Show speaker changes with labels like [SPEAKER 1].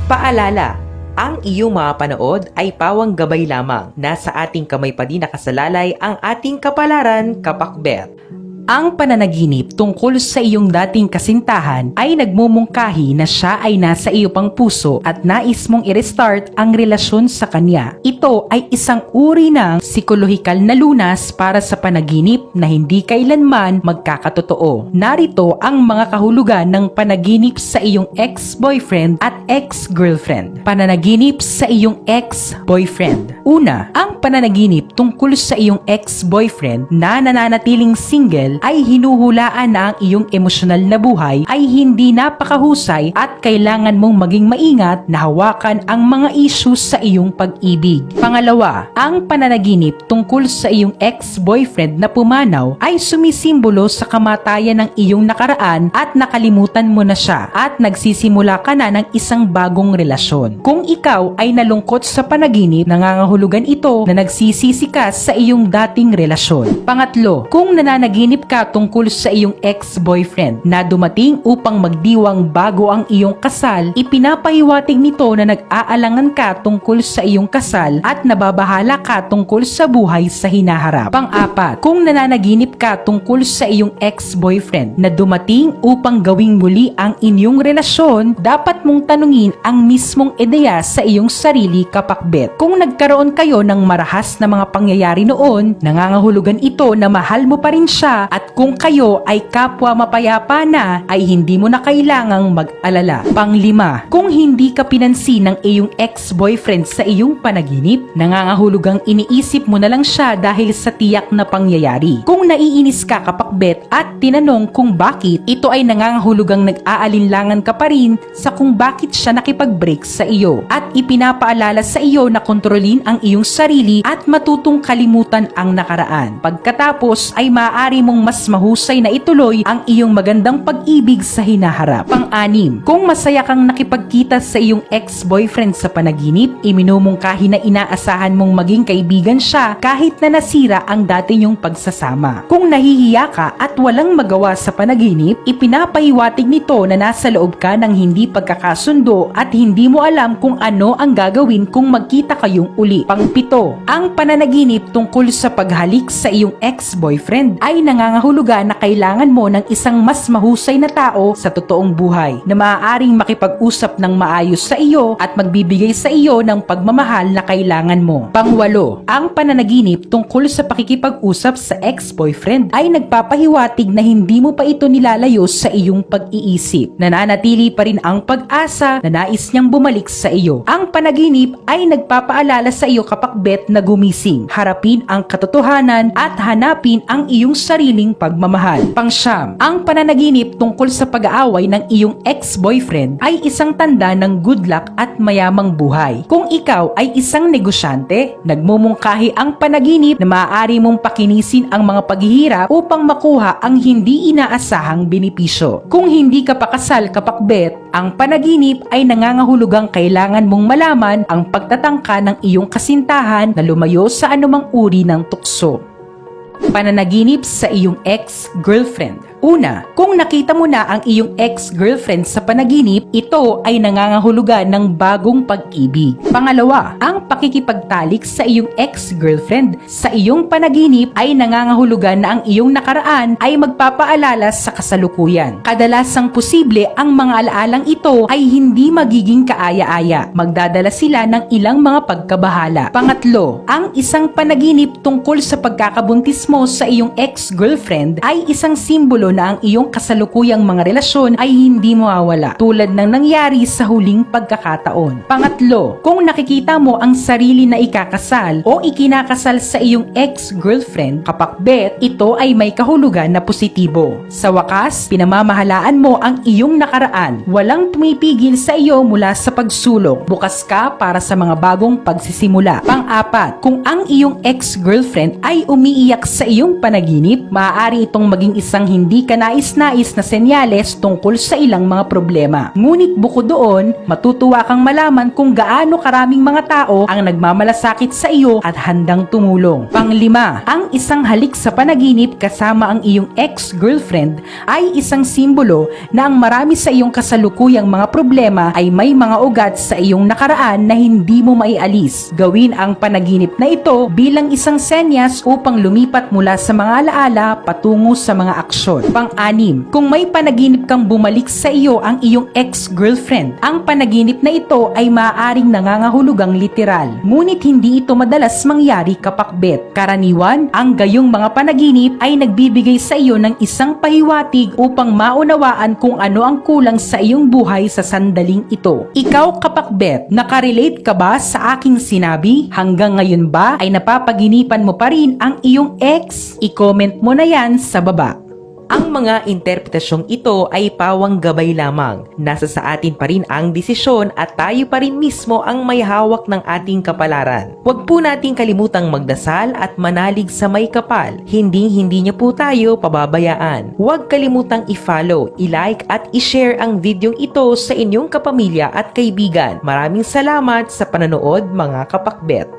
[SPEAKER 1] Paalala, ang iyong mga panood ay pawang gabay lamang. Nasa ating kamay pa din nakasalalay ang ating kapalaran, kapakbet. Ang pananaginip tungkol sa iyong dating kasintahan ay nagmumungkahi na siya ay nasa iyo pang puso at nais mong i-restart ang relasyon sa kanya. Ito ay isang uri ng psikolohikal na lunas para sa panaginip na hindi kailanman magkakatotoo. Narito ang mga kahulugan ng panaginip sa iyong ex-boyfriend at ex-girlfriend. Pananaginip sa iyong ex-boyfriend. Una, ang pananaginip tungkol sa iyong ex-boyfriend na nananatiling single ay hinuhulaan na ang iyong emosyonal na buhay ay hindi napakahusay at kailangan mong maging maingat na hawakan ang mga issues sa iyong pag-ibig. Pangalawa, ang pananaginip tungkol sa iyong ex-boyfriend na pumanaw ay sumisimbolo sa kamatayan ng iyong nakaraan at nakalimutan mo na siya at nagsisimula ka na ng isang bagong relasyon. Kung ikaw ay nalungkot sa panaginip, nangangahulugan ito na nagsisisi ka sa iyong dating relasyon. Pangatlo, kung nananaginip ka tungkol sa iyong ex-boyfriend na dumating upang magdiwang bago ang iyong kasal, ipinapahiwatig nito na nag-aalangan ka tungkol sa iyong kasal at nababahala ka tungkol sa buhay sa hinaharap. Pang-apat, kung nananaginip ka tungkol sa iyong ex-boyfriend na dumating upang gawing muli ang inyong relasyon, dapat mong tanungin ang mismong ideya sa iyong sarili, kapakbet. Kung nagkaroon kayo ng marahas na mga pangyayari noon, nangangahulugan ito na mahal mo pa rin siya at kung kayo ay kapwa mapayapa na, ay hindi mo na kailangang mag-alala. Panglima, kung hindi ka pinansin ng iyong ex-boyfriend sa iyong panaginip, nangangahulugang iniisip mo na lang siya dahil sa tiyak na pangyayari. Kung naiinis ka, kapakbet, at tinanong kung bakit, ito ay nangangahulugang nag-aalinlangan ka pa rin sa kung bakit siya nakipag-break sa iyo at ipinapaalala sa iyo na kontrolin ang iyong sarili at matutong kalimutan ang nakaraan. Pagkatapos ay maaari mong mas mahusay na ituloy ang iyong magandang pag-ibig sa hinaharap. Pang-anim, kung masaya kang nakipagkita sa iyong ex-boyfriend sa panaginip, iminumungkahi na inaasahan mong maging kaibigan siya kahit na nasira ang dati niyong pagsasama. Kung nahihiya ka at walang magawa sa panaginip, ipinapahiwatig nito na nasa loob ka ng hindi pagkakasundo at hindi mo alam kung ano ang gagawin kung magkita kayong uli. Pang-pito, ang pananaginip tungkol sa paghalik sa iyong ex-boyfriend ay nangangahulugan na kailangan mo ng isang mas mahusay na tao sa totoong buhay na maaaring makipag-usap ng maayos sa iyo at magbibigay sa iyo ng pagmamahal na kailangan mo. Pangwalo, ang pananaginip tungkol sa pakikipag-usap sa ex-boyfriend ay nagpapahiwatig na hindi mo pa ito nilalayo sa iyong pag-iisip. Nananatili pa rin ang pag-asa na nais niyang bumalik sa iyo. Ang panaginip ay nagpapaalala sa iyo, kapakbet, na gumising, harapin ang katotohanan at hanapin ang iyong sariling pagmamahal. Pangsyam, ang pananaginip tungkol sa pag-aaway ng iyong ex-boyfriend ay isang tanda ng good luck at mayamang buhay. Kung ikaw ay isang negosyante, nagmumungkahi ang panaginip na maaari mong pakinisin ang mga paghihirap upang makuha ang hindi inaasahang benepisyo. Kung hindi ka pakasal, kapakbet, ang panaginip ay nangangahulugang kailangan mong malaman ang pagtatangka ng iyong kasintahan na lumayo sa anumang uri ng tukso. Pananaginip sa iyong ex-girlfriend. Una, kung nakita mo na ang iyong ex-girlfriend sa panaginip, ito ay nangangahulugan ng bagong pag-ibig. Pangalawa, ang pakikipagtalik sa iyong ex-girlfriend sa iyong panaginip ay nangangahulugan na ang iyong nakaraan ay magpapaalala sa kasalukuyan. Kadalasang posible ang mga alaalang ito ay hindi magiging kaaya-aya. Magdadala sila ng ilang mga pagkabahala. Pangatlo, ang isang panaginip tungkol sa pagkakabuntis mo sa iyong ex-girlfriend ay isang simbolo na ang iyong kasalukuyang mga relasyon ay hindi mawawala, tulad ng nangyari sa huling pagkakataon. Pangatlo, kung nakikita mo ang sarili na ikakasal o ikinakasal sa iyong ex-girlfriend, kapakbet, ito ay may kahulugan na positibo. Sa wakas, pinamamahalaan mo ang iyong nakaraan. Walang pumipigil sa iyo mula sa pagsulong. Bukas ka para sa mga bagong pagsisimula. Pang-apat, kung ang iyong ex-girlfriend ay umiiyak sa iyong panaginip, maaari itong maging isang hindi
[SPEAKER 2] hindi kanais-nais na senyales tungkol sa ilang mga problema. Ngunit bukod doon, matutuwa kang malaman kung gaano karaming mga tao ang nagmamalasakit sa iyo at handang tumulong. Panglima, ang isang halik sa panaginip kasama ang iyong ex-girlfriend ay isang simbolo na ang marami sa iyong kasalukuyang mga problema ay may mga ugat sa iyong nakaraan na hindi mo maialis. Gawin ang panaginip na ito bilang isang senyas upang lumipat mula sa mga alaala patungo sa mga aksyon. Pang-anim, kung may panaginip kang bumalik sa iyo ang iyong ex-girlfriend, ang panaginip na ito ay maaaring nangangahulugang literal. Ngunit hindi ito madalas mangyari kapakbet. Karaniwan, ang gayong mga panaginip ay nagbibigay sa iyo ng isang pahiwatig upang maunawaan kung ano ang kulang sa iyong buhay sa sandaling ito. Ikaw kapakbet, nakarelate ka ba sa aking sinabi? Hanggang ngayon ba ay napapaginipan mo pa rin ang iyong ex? I-comment mo na yan sa baba.
[SPEAKER 1] Ang mga interpretasyong ito ay pawang gabay lamang. Nasa sa atin pa rin ang desisyon at tayo pa rin mismo ang may hawak ng ating kapalaran. Huwag po nating kalimutang magdasal at manalig sa may kapal. Hindi niyo po tayo pababayaan. Huwag kalimutang i-follow, i-like at i-share ang videong ito sa inyong kapamilya at kaibigan. Maraming salamat sa panonood mga kapakbet.